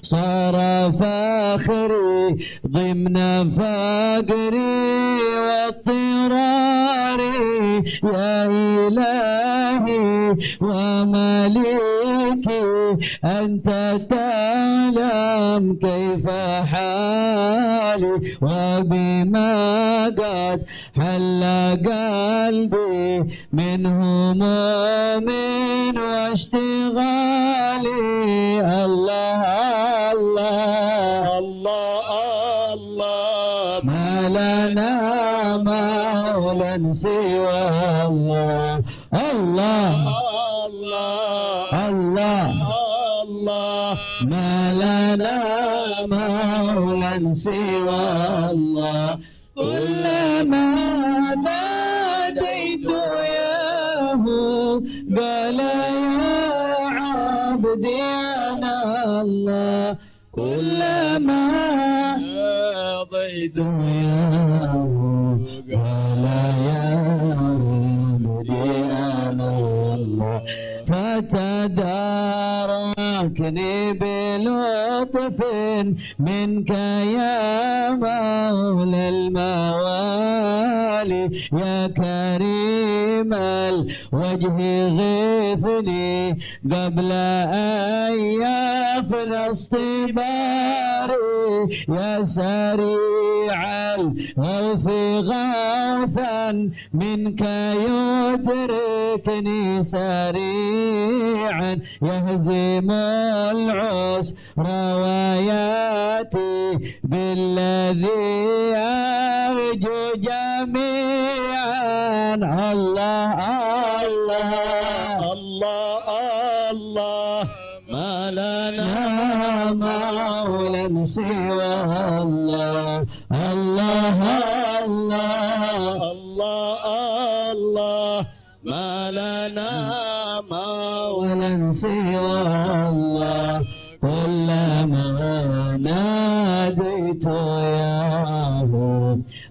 صار فاخري ضمن فقري واضطراري يا إلهي ومليكي أنت تعلم كيف حالي وبما قد حل قلبي من هموم واشتغالي الله الله الله الله ما لنا مولا سوى الله الله الله الله ما لنا مولا سوى الله كلما ناديت ياه قال يا عبدي أنا الله كلما ناديت ياه قال يا عبدي أنا الله فتداركني بلطف منك يا مولى الموالي يا كريم الوجه غثني قبل أن يفنى اصطباري يا سريع الغوث غوثا منك يدركني سريعا يهزم العسر وياتي بالذي أرجو جميعا الله الله الله الله ما لنا سوى الله الله الله الله الله ما لنا مولى سوى الله كلما ناديت ياه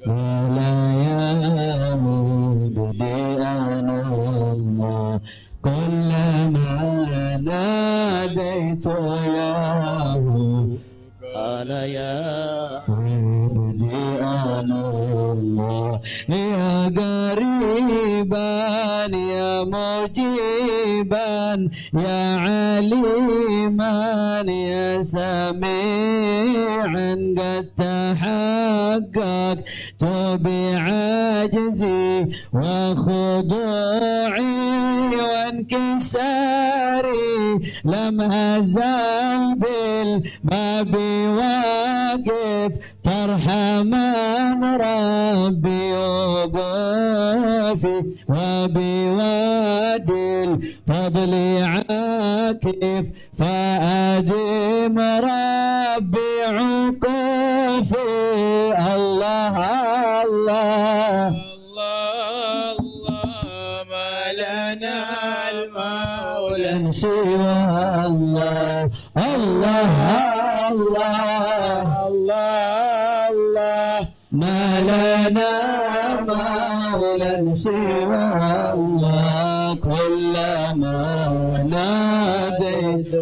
ولا يمود بأن الله كلما ناديت ياه قال يا عبدي أنا الله يا قريبا يا مجيبا يا عليما يا سميعا قد تحققت بعجزي وخضوعي وانكساري لم أزل بالباب واقف فارحمن ربي وقوفي وبوادي الفضل عاكف فأدم ربي عقوفي الله الله ما لنا المولى سوى الله الله الله الله ما لنا مولى سوى الله كلما ناديت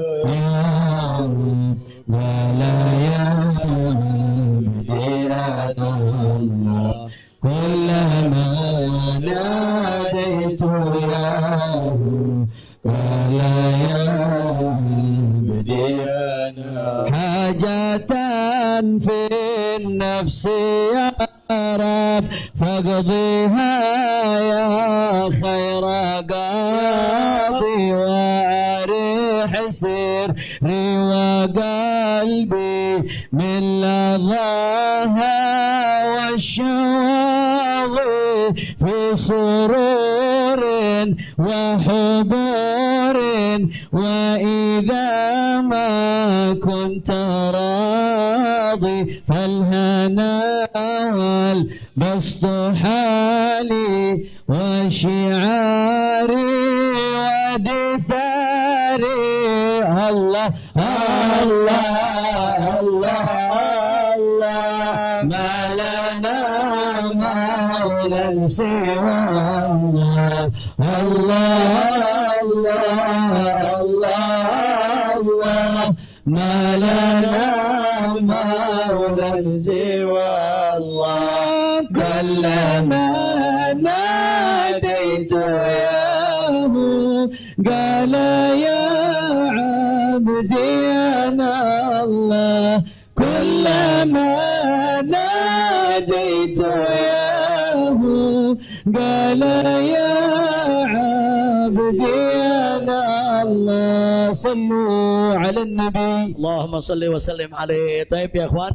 ولا يهدي الله كلما ناديت ياه ولا يهدي حاجة في النفس يا رب فاقضيها يا خير قاضي واريح سري وقلبي من لظاها والشواظي في سرور وحبور وإذا ما كنت راضي فالهنا والبسط حالي وشعاري ودثاري الله الله الله الله ما لنا مولى سوى الله الله الله الله ما لنا مولى سوى الله كلما ناديت ياه قال يا عبدي أنا الله كلما ناديت ياه قال يا عبدي أنا الله صلوا على النبي اللهم صل وسلم عليه. طيب ya ikhwan,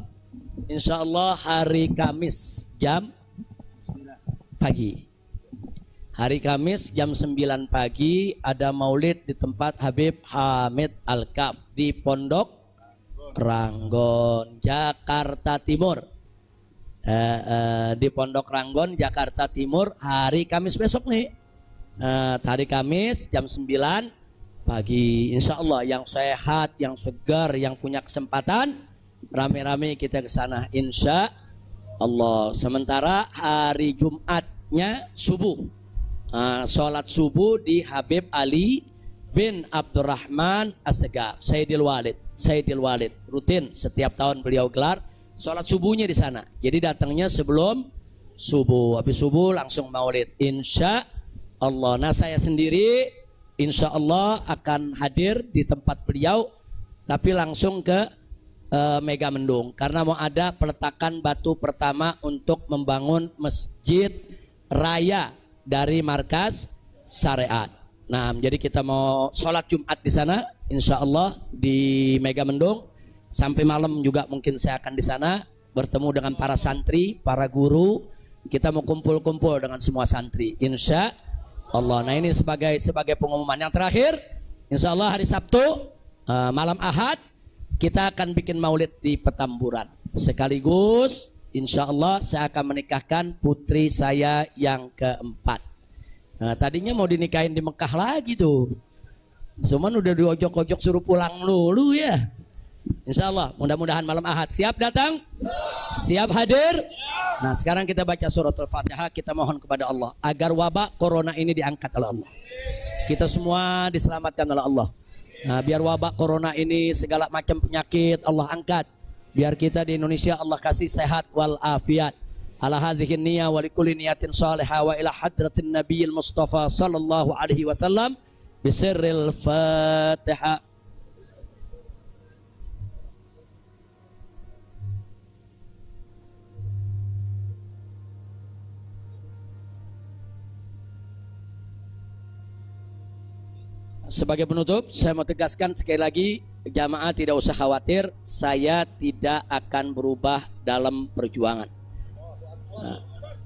insyaallah hari Kamis jam pagi. Hari Kamis jam 9 pagi ada maulid di tempat Habib Hamid Al-Kaf di Pondok Ranggon, Jakarta Timur. Di Pondok Ranggon, Jakarta Timur hari Kamis besok nih. Hari Kamis jam 9 pagi. Insya Allah yang sehat, yang segar, yang punya kesempatan rame-rame kita ke sana insya Allah. Sementara hari Jumatnya subuh, sholat subuh di Habib Ali bin Abdurrahman As-Segaf, Sayyidil Walid rutin setiap tahun beliau gelar sholat subuhnya di sana. Jadi datangnya sebelum subuh, habis subuh langsung maulid insya Allah. Nah saya sendiri insya Allah akan hadir di tempat beliau, tapi langsung ke Mega Mendung karena mau ada peletakan batu pertama untuk membangun masjid raya dari markas syariat. Nah, jadi kita mau sholat Jumat di sana, insya Allah di Mega Mendung. Sampai malam juga mungkin saya akan di sana bertemu dengan para santri, para guru. Kita mau kumpul-kumpul dengan semua santri, insya Allah. Nah ini sebagai pengumuman yang terakhir, insya Allah hari Sabtu malam Ahad kita akan bikin maulid di Petamburan. Sekaligus insya Allah saya akan menikahkan putri saya yang keempat. Nah, tadinya mau dinikahin di Mekah lagi tuh. Cuman udah diojok-ojok suruh pulang dulu ya. Insya Allah mudah-mudahan malam Ahad. Siap datang? Siap hadir? Nah sekarang kita baca surat Al-Fatihah. Kita mohon kepada Allah agar wabak corona ini diangkat oleh Allah. Kita semua diselamatkan oleh Allah. Nah, biar wabak corona ini segala macam penyakit Allah angkat. Biar kita di Indonesia Allah kasih sehat wal afiat. Ala hadhihi niyah wa likulli niyatin salihah wa ila hadratin nabiyil mustafa sallallahu alaihi wasallam bisirril Fatihah. Sebagai penutup, saya mau tegaskan sekali lagi, jamaah tidak usah khawatir, saya tidak akan berubah dalam perjuangan.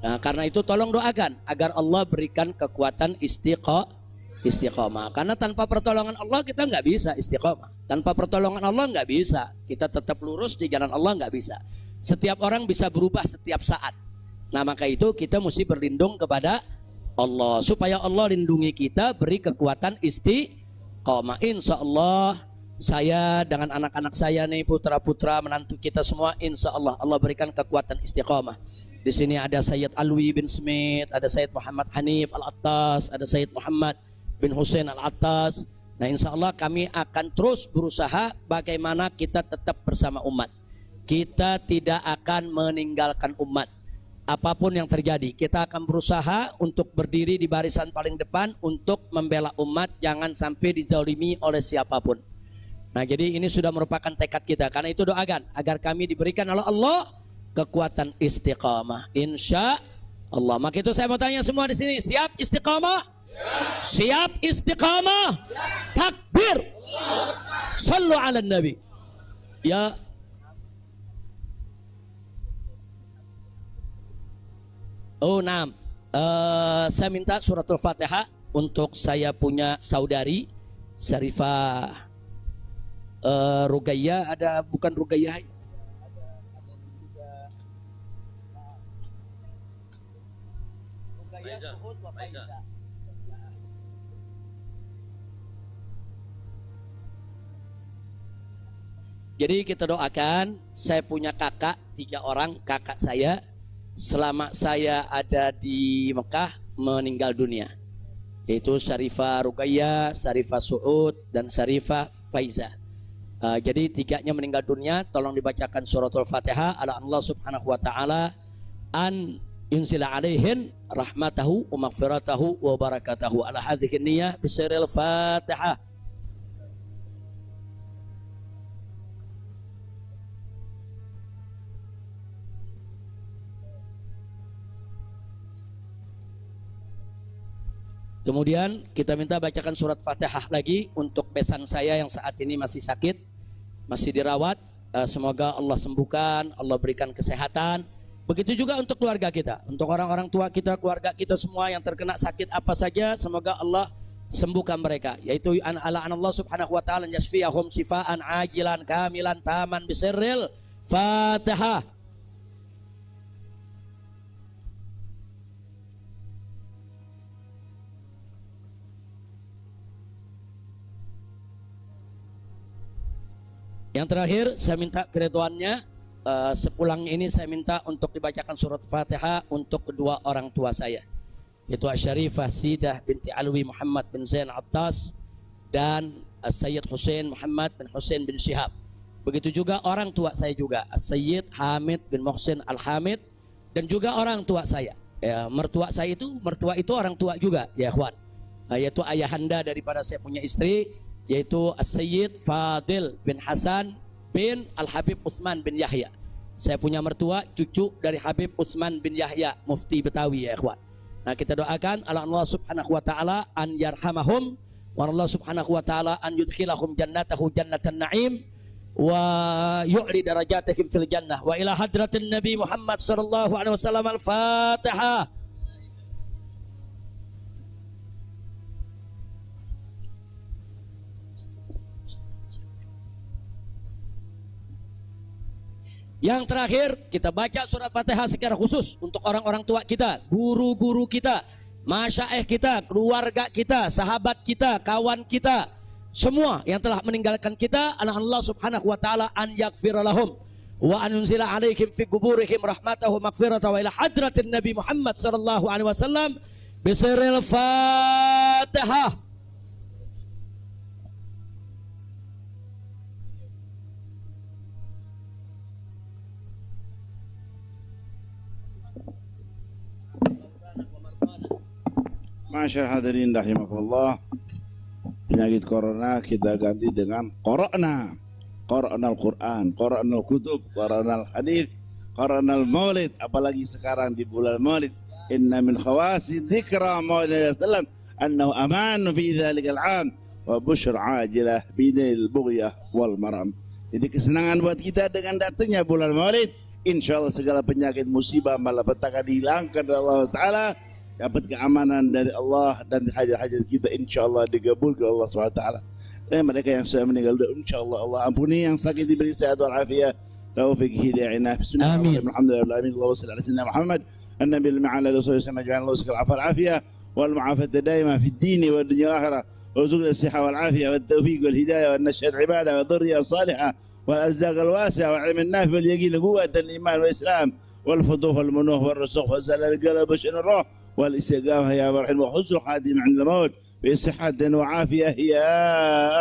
Nah, karena itu tolong doakan agar Allah berikan kekuatan istiqomah. Karena tanpa pertolongan Allah kita nggak bisa istiqomah. Tanpa pertolongan Allah nggak bisa. Kita tetap lurus di jalan Allah nggak bisa. Setiap orang bisa berubah setiap saat. Nah maka itu kita mesti berlindung kepada Allah supaya Allah lindungi kita, beri kekuatan istiqomah. Insya Allah saya dengan anak-anak saya nih, putra-putra menantu kita semua, insya Allah Allah berikan kekuatan istiqomah. Di sini ada Sayyid Alwi bin Smith, ada Sayyid Muhammad Hanif Al-Attas, ada Sayyid Muhammad bin Hussein Al-Attas. Nah insya Allah kami akan terus berusaha bagaimana kita tetap bersama umat. Kita tidak akan meninggalkan umat. Apapun yang terjadi, kita akan berusaha untuk berdiri di barisan paling depan untuk membela umat, jangan sampai dizalimi oleh siapapun. Nah, jadi ini sudah merupakan tekad kita. Karena itu doakan agar kami diberikan oleh Allah kekuatan istiqamah. Insya Allah. Maka itu saya mau tanya semua di sini, siap istiqamah? Siap istiqamah? Takbir. Sallu ala Nabi. Ya. Oh, nah, saya minta suratul Fatihah untuk saya punya saudari Syarifah Rugayyah, ada bukan Rugayyah? Jadi kita doakan, saya punya kakak 3 orang, kakak saya selama saya ada di Mekah meninggal dunia, yaitu Syarifah Rugayyah, Syarifah Suud, dan Syarifah Faizah. Jadi 3-nya meninggal dunia. Tolong dibacakan suratul Fatihah ala Allah subhanahu wa ta'ala an yunzila alaihin rahmatahu wa maghfiratahu wa barakatahu ala hadhihi niyah bisiril Fatihah. Kemudian kita minta bacakan surat Fatihah lagi untuk besan saya yang saat ini masih sakit, masih dirawat. Semoga Allah sembuhkan, Allah berikan kesehatan. Begitu juga untuk keluarga kita, untuk orang-orang tua kita, keluarga kita semua yang terkena sakit apa saja, semoga Allah sembuhkan mereka. Yaitu ala Allah subhanahu wa ta'ala yasfiyahum shifaan ajilan kamilan taman bisirril Fatihah. Yang terakhir saya minta keridhaannya, sepulang ini saya minta untuk dibacakan surat Fatihah untuk kedua orang tua saya, yaitu Syarifah Sidah binti Alwi Muhammad bin Zain Attas dan Sayyid Hussein Muhammad bin Hussein bin Syihab. Begitu juga orang tua saya juga, Sayyid Hamid bin Muhsin Al-Hamid, dan juga orang tua saya. Ya, mertua itu orang tua juga ya ikhwan, yaitu ayahanda daripada saya punya istri, yaitu Sayyid Fadil bin Hasan bin Al-Habib Utsman bin Yahya. Saya punya mertua cucu dari Habib Utsman bin Yahya, mufti Betawi ya ikhwan. Nah kita doakan Allah subhanahu wa ta'ala an yarhamahum, wa Allah subhanahu wa ta'ala an yudkhilahum jannatahu jannatan na'im, wa yu'li darajatihim fil jannah, wa ila hadratin Nabi Muhammad sallallahu alaihi wasallam. Al-Fatihah. Yang terakhir, kita baca surat Fatihah secara khusus untuk orang-orang tua kita, guru-guru kita, masyaikh kita, keluarga kita, sahabat kita, kawan kita, semua yang telah meninggalkan kita. Allah subhanahu wa ta'ala an yaghfira lahum wa an yunzila alaihim fi kuburihim rahmatahu maghfiratahu wa ila hadratin Nabi Muhammad sallallahu alaihi wasallam bisiril Fatihah. Masyarakat hadirin rahimakumullah, penyakit corona kita ganti dengan Qara'na. Qara'nal Quran, Qara'nal Kutub, Qara'nal Hadith, Qara'nal Maulid. Apalagi sekarang di bulan Maulid, inna min khawasi dzikra Maulid sallam annahu aman fi dzalikal 'am wa busyra ajilah bidil bughyah wal maram. Jadi kesenangan buat kita dengan datangnya bulan Maulid. Insyaallah segala penyakit musibah malapetaka dihilangkan oleh Allah Ta'ala, dapat keamanan dari Allah, dan hajat-hajat kita insyaallah dikabulkan Allah SWT. Dan mereka yang sudah meninggal insyaallah Allah ampuni, yang sakit diberi sehat wal afiat, taufik hidayah. Bismillahirrahmanirrahim. Alhamdulillahirabbil alamin. Allahumma shalli ala sayyidina Muhammad an-nabiy al-ma'ala wa sallallahu alaihi wa sallam al afiyah wal mu'afata daima fi ad-din wa ad-dunya wal akhirah. Warzuqna as-sihha wal afiyah wat tawfiq wal hidayah wan nashhad ibadah wa dhurriyyah salihah wal arzaq al wasi'ah wa 'ilm an-nafi wal yaqin quwwatan al-iman wal islam wal futuh wal munuh wal rusuq wa zalal al-qalb wa shan ar-ruh والاستقامة يا مرحم وحسن الخاتم عند الموت بصحة وعافية يا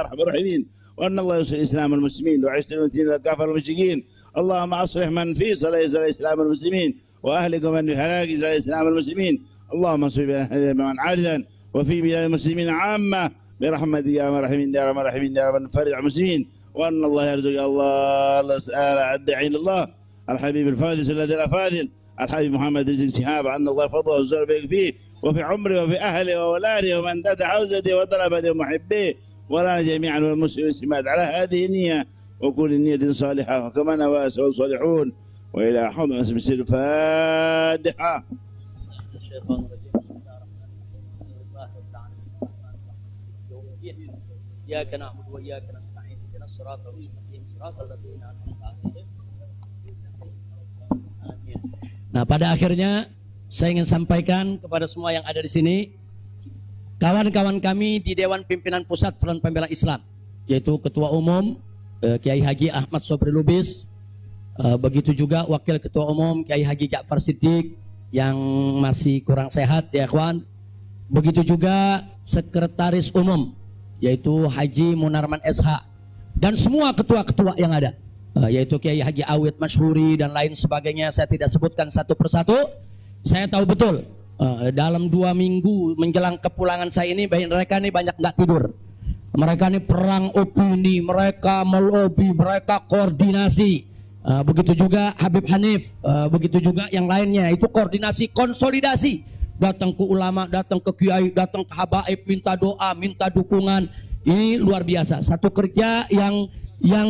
أرحم الراحمين. وأن الله ينصر الإسلام والمسلمين ويعز المسلمين والكافر والمشركين. اللهم أصلح من في صلاح الإسلام والمسلمين وأهلك من في هلاك صلاح الإسلام والمسلمين. اللهم انصر بنا من عارضا وفي بلاد المسلمين عامة برحمتك يا مرحمين يا رب الراحمين يا رب فرج المسلمين. وأن الله يرزق الله سأل الداعي إلى الله الحبيب الفاضل الذي لا فاضل الحبيب محمد رزق شهاب أن الله فضله وزر بك فيه وفي عمره وفي أهله وأولاده ومن داد حوزته وطلبته ومحبيه ولا جميعا والمسلمين والمسلمات على هذه النية وكل نية صالحة وكما نوى الصالحون. وإلى حضر اسم السر الفاتحة. إياك نعبد وإياك نستعين اهدنا الصراط المستقيم صراط الذين أنعمت عليهم. Nah, pada akhirnya saya ingin sampaikan kepada semua yang ada di sini, kawan-kawan kami di Dewan Pimpinan Pusat Front Pembela Islam, yaitu Ketua Umum Kiai Haji Ahmad Sobri Lubis, begitu juga Wakil Ketua Umum Kiai Haji Ja'far Siddiq yang masih kurang sehat ya kawan, begitu juga Sekretaris Umum yaitu Haji Munarman SH, dan semua ketua-ketua yang ada, yaitu Kiai Haji Awid Masyhuri dan lain sebagainya. Saya tidak sebutkan satu persatu. Saya tahu betul dalam 2 minggu menjelang kepulangan saya ini, mereka ini banyak nggak tidur. Mereka ini perang opini, mereka melobi, mereka koordinasi. Begitu juga Habib Hanif, begitu juga yang lainnya, itu koordinasi, konsolidasi. Datang ke ulama, datang ke kiai, datang ke habaib, minta doa, minta dukungan. Ini luar biasa. Satu kerja yang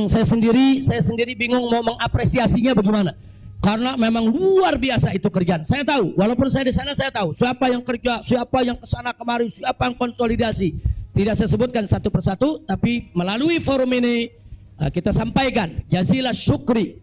saya sendiri bingung mau mengapresiasinya bagaimana, karena memang luar biasa itu kerjaan. Saya tahu, walaupun saya di sana, saya tahu siapa yang kerja, siapa yang kesana kemari, siapa yang konsolidasi. Tidak saya sebutkan satu persatu, tapi melalui forum ini kita sampaikan jazilah syukri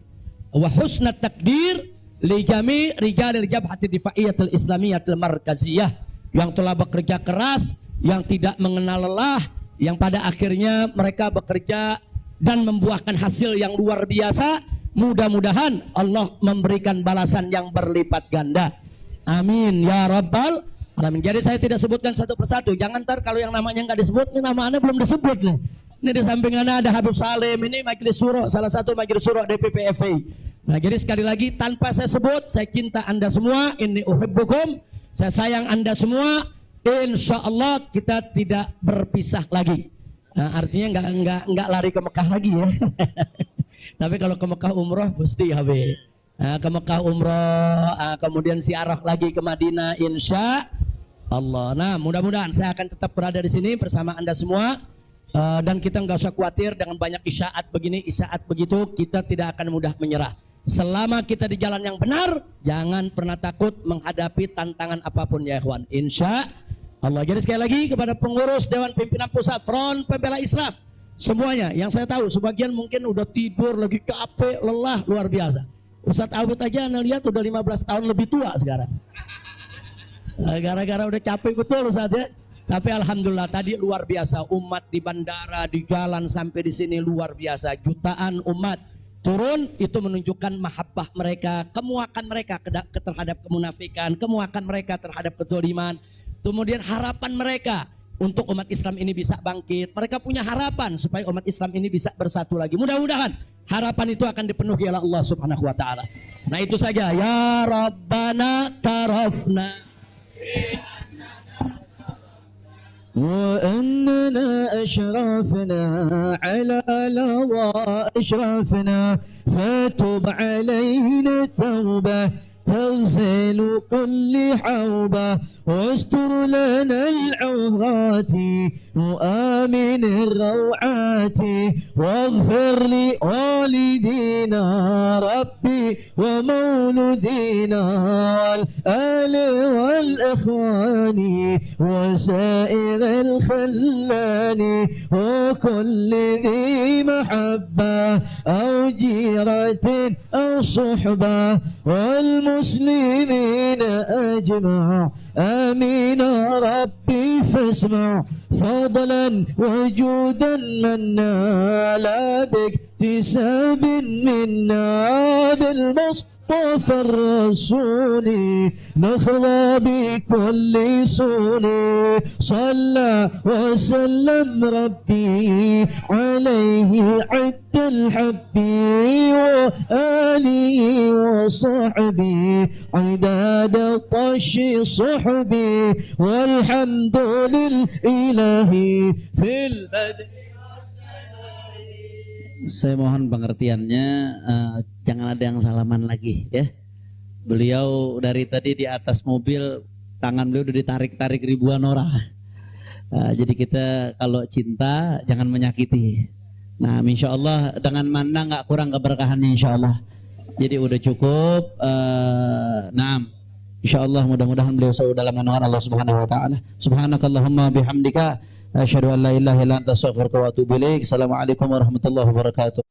wa husnat takdir li jami' rijalil jabhati difaiyatil islamiyatil markaziyah, yang telah bekerja keras, yang tidak mengenal lelah, yang pada akhirnya mereka bekerja dan membuahkan hasil yang luar biasa. Mudah-mudahan Allah memberikan balasan yang berlipat ganda. Amin ya rabbal alamin. Jadi saya tidak sebutkan satu persatu. Jangan ntar kalau yang namanya nggak disebut, ini nama anda belum disebut nih. Ini di samping anda ada Habib Salim, ini majelis syuro, salah satu majelis syuro DPP FPI. Nah, jadi sekali lagi tanpa saya sebut, saya cinta anda semua. Inni uhibbukum, saya sayang anda semua. Insya Allah kita tidak berpisah lagi. Nah, artinya nggak lari ke Mekah lagi ya. Tapi kalau ke Mekah umroh mesti Habib. Nah, ke Mekah umroh, kemudian ziarah lagi ke Madinah insya Allah. Nah, mudah-mudahan saya akan tetap berada di sini bersama anda semua, dan kita nggak usah khawatir dengan banyak isyaat begini, isyaat begitu. Kita tidak akan mudah menyerah. Selama kita di jalan yang benar, jangan pernah takut menghadapi tantangan apapun ya ikhwan. Insya Allah. Jadi sekali lagi kepada pengurus Dewan Pimpinan Pusat Front Pembela Islam, Semuanya, yang saya tahu, sebagian mungkin udah tidur, lagi capek, lelah, luar biasa. Ustadz Awid aja Anda lihat udah 15 tahun lebih tua sekarang. Gara-gara udah capek betul Ustadz ya. Tapi alhamdulillah tadi luar biasa, umat di bandara, di jalan sampai di sini luar biasa. Jutaan umat turun, itu menunjukkan mahabbah mereka, kemuakan mereka terhadap kemunafikan, kemuakan mereka terhadap kezaliman. Kemudian harapan mereka untuk umat Islam ini bisa bangkit. Mereka punya harapan supaya umat Islam ini bisa bersatu lagi. Mudah-mudahan harapan itu akan dipenuhi oleh Allah Subhanahu wa taala. Nah, itu saja. Ya Rabbana tarafna وأننا أشرفنا على لظى أشرفنا فتب علينا توبة تغسل كل حوبة واستر لنا العورات وآمن الروعات واغفر لوالدينا ربي ومولدينا والآل والإخوان وسائر الخلان وكل ذي محبة أو جيرة أو صحبة والمسلمين أجمع آمين ربي فاسمع فضلا وجودا منا لا باكتساب منا بالمصطفى الرسول نخضى بكل سون صلى وسلم ربي عليه عد الحب وآله وصحبه عداد طش صحبي والحمد لله في البدء. Saya mohon pengertiannya, jangan ada yang salaman lagi ya. Beliau dari tadi di atas mobil, tangan beliau udah ditarik-tarik ribuan orang. Jadi kita kalau cinta jangan menyakiti. Nah, insya Allah dengan mana nggak kurang keberkahannya insya Allah. Jadi udah cukup. Naam. Insya Allah mudah-mudahan beliau selalu dalam naungan Allah Subhanahu Wa Taala. Subhanakallahumma bihamdika asyhadu an la ilaha illa anta astaghfiruka wa atubu ilaik. Assalamualaikum warahmatullahi wabarakatuh.